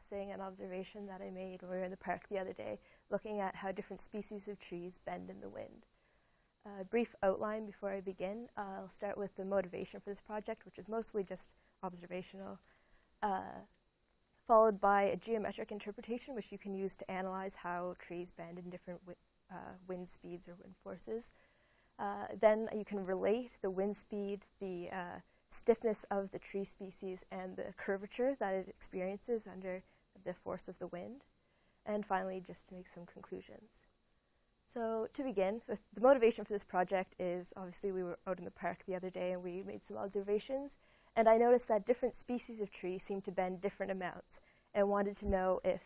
discussing an observation that I made when we were in the park the other day, looking at how different species of trees bend in the wind. A brief outline before I begin. I'll start with the motivation for this project, which is mostly just observational, followed by a geometric interpretation, which you can use to analyze how trees bend in different wind speeds or wind forces. Then you can relate the wind speed, the stiffness of the tree species, and the curvature that it experiences under the force of the wind. And finally, just to make some conclusions. So to begin, the motivation for this project is, obviously we were out in the park the other day and we made some observations, and I noticed that different species of trees seem to bend different amounts, and wanted to know if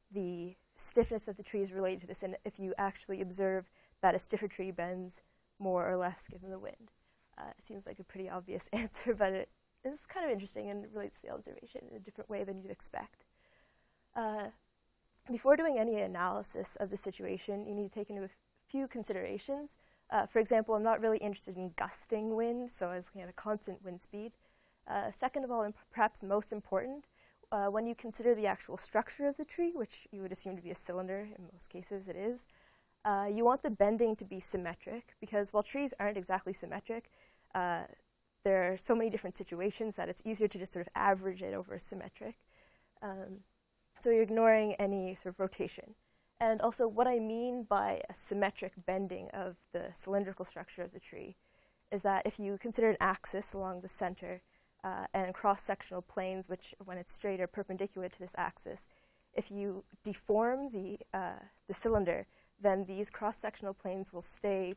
the stiffness of the tree is related to this, and if you actually observe that a stiffer tree bends more or less given the wind. It seems like a pretty obvious answer, but it is kind of interesting and relates to the observation in a different way than you'd expect. Before doing any analysis of the situation, you need to take into a few considerations. For example, I'm not really interested in gusting wind, so I was looking at a constant wind speed. Second of all, and perhaps most important, when you consider the actual structure of the tree, which you would assume to be a cylinder, in most cases it is, you want the bending to be symmetric, because while trees aren't exactly symmetric, there are so many different situations that it's easier to just sort of average it over a symmetric. So you're ignoring any sort of rotation. And also what I mean by a symmetric bending of the cylindrical structure of the tree is that if you consider an axis along the center and cross-sectional planes, which when it's straight are perpendicular to this axis, if you deform the cylinder, then these cross-sectional planes will stay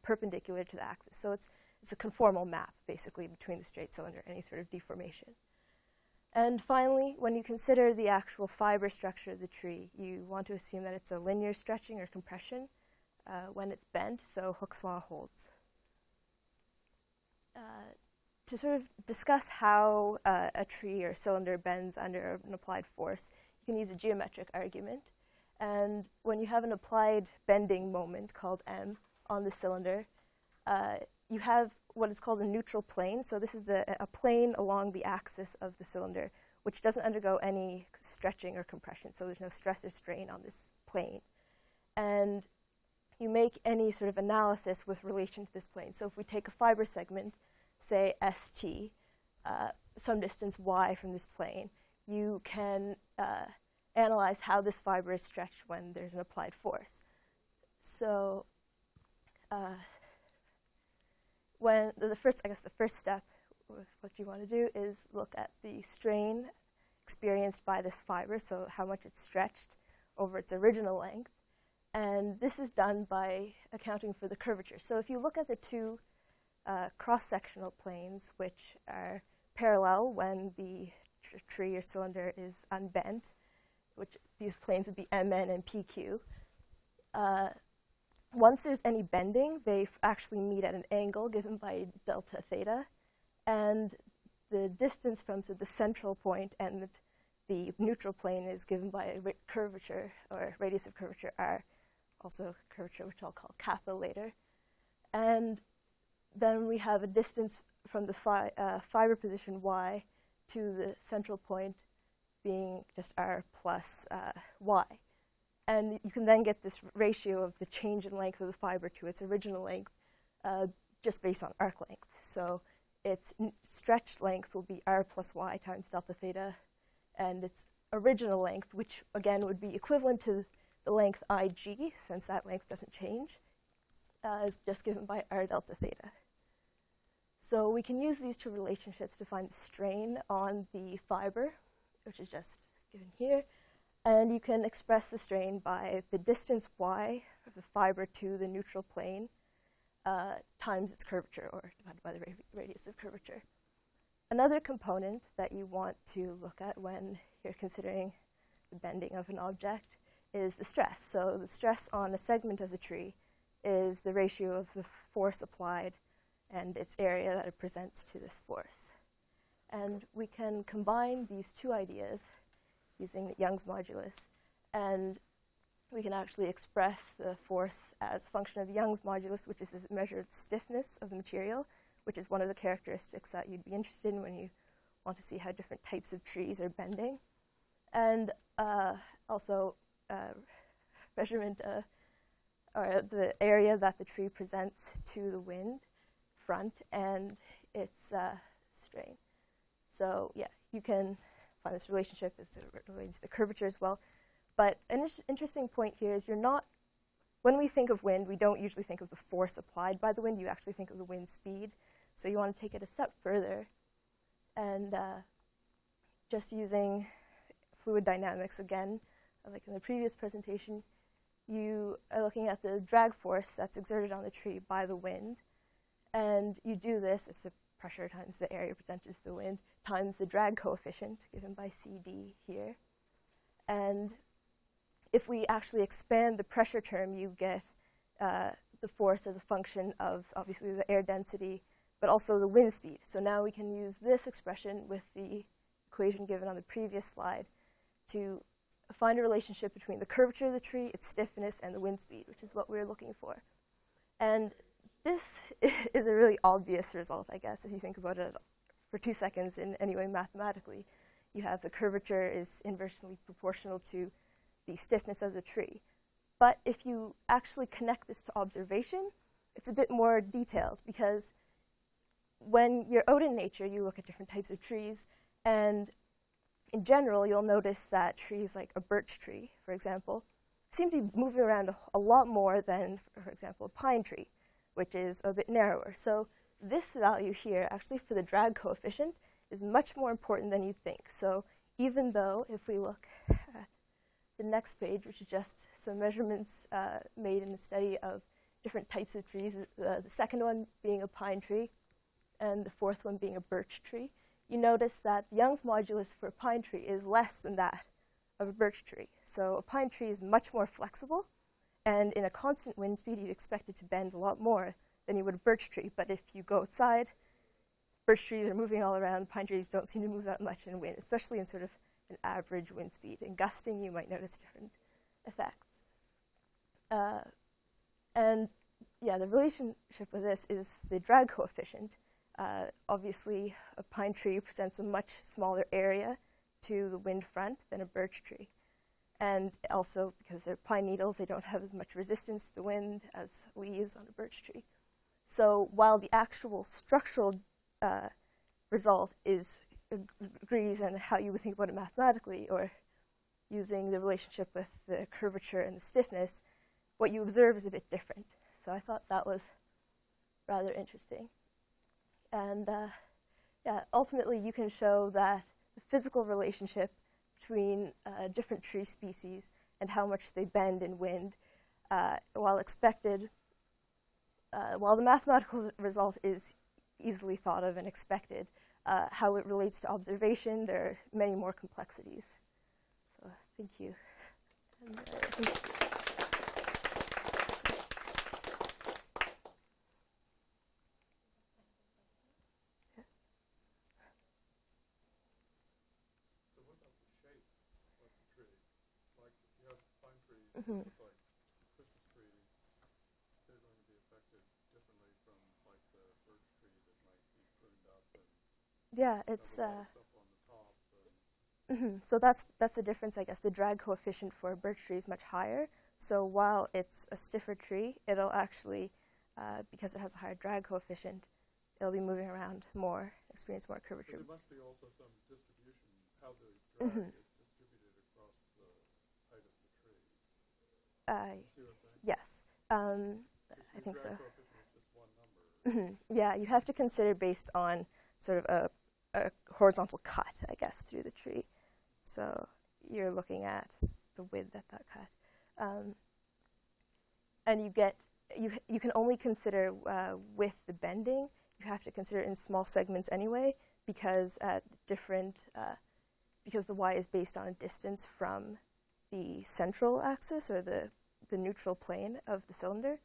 perpendicular to the axis. So it's a conformal map, basically, between the straight cylinder and any sort of deformation. And finally, when you consider the actual fiber structure of the tree, you want to assume that it's a linear stretching or compression when it's bent, so Hooke's law holds. To sort of discuss how a tree or cylinder bends under an applied force, you can use a geometric argument. And when you have an applied bending moment called m on the cylinder, you have what is called a neutral plane. So this is a plane along the axis of the cylinder, which doesn't undergo any stretching or compression. So there's no stress or strain on this plane. And you make any sort of analysis with relation to this plane. So if we take a fiber segment, say ST, some distance y from this plane, you can analyze how this fiber is stretched when there's an applied force. So the first step with what you want to do is look at the strain experienced by this fiber, so how much it's stretched over its original length. And this is done by accounting for the curvature. So if you look at the two cross-sectional planes, which are parallel when the tree or cylinder is unbent, which these planes would be MN and PQ, once there's any bending, they actually meet at an angle given by delta theta, and the distance from the central point and the neutral plane is given by a curvature, or radius of curvature r, also curvature which I'll call kappa later. And then we have a distance from the fiber position y to the central point being just r plus y. And you can then get this ratio of the change in length of the fiber to its original length just based on arc length. So its stretched length will be r plus y times delta theta, and its original length, which again would be equivalent to the length IG, since that length doesn't change, is just given by r delta theta. So we can use these two relationships to find the strain on the fiber, which is just given here. And you can express the strain by the distance y of the fiber to the neutral plane times its curvature, or divided by the radius of curvature. Another component that you want to look at when you're considering the bending of an object is the stress. So the stress on a segment of the tree is the ratio of the force applied and its area that it presents to this force. And we can combine these two ideas using Young's modulus, and we can actually express the force as a function of Young's modulus, which is this measured stiffness of the material, which is one of the characteristics that you'd be interested in when you want to see how different types of trees are bending. And also measurement or the area that the tree presents to the wind front and its strain. So yeah, you can find this relationship is related to the curvature as well. But an interesting point here is when we think of wind, we don't usually think of the force applied by the wind. You actually think of the wind speed. So you want to take it a step further. And just using fluid dynamics again, like in the previous presentation, you are looking at the drag force that's exerted on the tree by the wind. And you do this, it's the pressure times the area presented to the wind, times the drag coefficient, given by CD here. And if we actually expand the pressure term, you get the force as a function of, obviously, the air density, but also the wind speed. So now we can use this expression with the equation given on the previous slide to find a relationship between the curvature of the tree, its stiffness, and the wind speed, which is what we're looking for. And this is a really obvious result, I guess, if you think about it for 2 seconds in any way mathematically. You have the curvature is inversely proportional to the stiffness of the tree. But if you actually connect this to observation, it's a bit more detailed, because when you're out in nature, you look at different types of trees, and in general, you'll notice that trees like a birch tree, for example, seem to be moving around a lot more than, for example, a pine tree, which is a bit narrower. So this value here, actually for the drag coefficient, is much more important than you'd think. So even though, if we look at the next page, which is just some measurements made in a study of different types of trees, the second one being a pine tree, and the fourth one being a birch tree, you notice that Young's modulus for a pine tree is less than that of a birch tree. So a pine tree is much more flexible, and in a constant wind speed, you'd expect it to bend a lot more than you would a birch tree. But if you go outside, birch trees are moving all around. Pine trees don't seem to move that much in wind, especially in sort of an average wind speed. In gusting, you might notice different effects. And yeah, the relationship with this is the drag coefficient. Obviously, a pine tree presents a much smaller area to the wind front than a birch tree. And also, because they're pine needles, they don't have as much resistance to the wind as leaves on a birch tree. So while the actual structural result agrees on how you would think about it mathematically, or using the relationship with the curvature and the stiffness, what you observe is a bit different. So I thought that was rather interesting. And yeah, ultimately, you can show that the physical relationship between different tree species and how much they bend in wind, while expected, while the mathematical result is easily thought of and expected, how it relates to observation, there are many more complexities. So thank you. And, like Christmas trees, they're going to be affected differently from like the birch tree that might be pruned up and yeah, it's stuff on the top. So that's the difference, I guess. The drag coefficient for a birch tree is much higher. So while it's a stiffer tree, it'll actually, because it has a higher drag coefficient, it'll be moving around more, experience more curvature. But there must be also some distribution, how the drag is distributed across the height of the tree. See what I'm saying? Yes, I think so. The drag coefficient is just one number. Yeah, you have to consider based on sort of a horizontal cut, I guess, through the tree. So you're looking at the width at that cut. And you can only consider with the bending, you have to consider in small segments anyway, because at different, because the y is based on a distance from the central axis, or the neutral plane of the cylinder.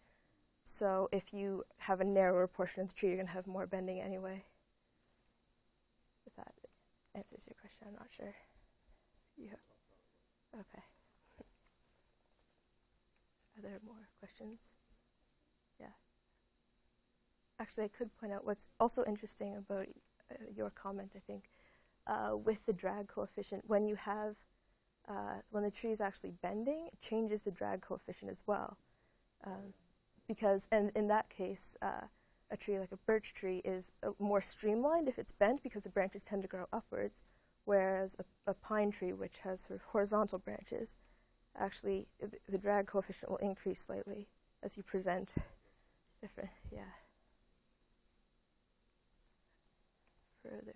So if you have a narrower portion of the tree, you're going to have more bending anyway. If that answers your question, I'm not sure. Okay. Are there more questions? Yeah. Actually, I could point out what's also interesting about your comment, I think, with the drag coefficient. When you have when the tree is actually bending, it changes the drag coefficient as well. Because, and in that case, a tree like a birch tree is more streamlined if it's bent because the branches tend to grow upwards, whereas a pine tree, which has sort of horizontal branches, actually the drag coefficient will increase slightly as you present different, yeah. Further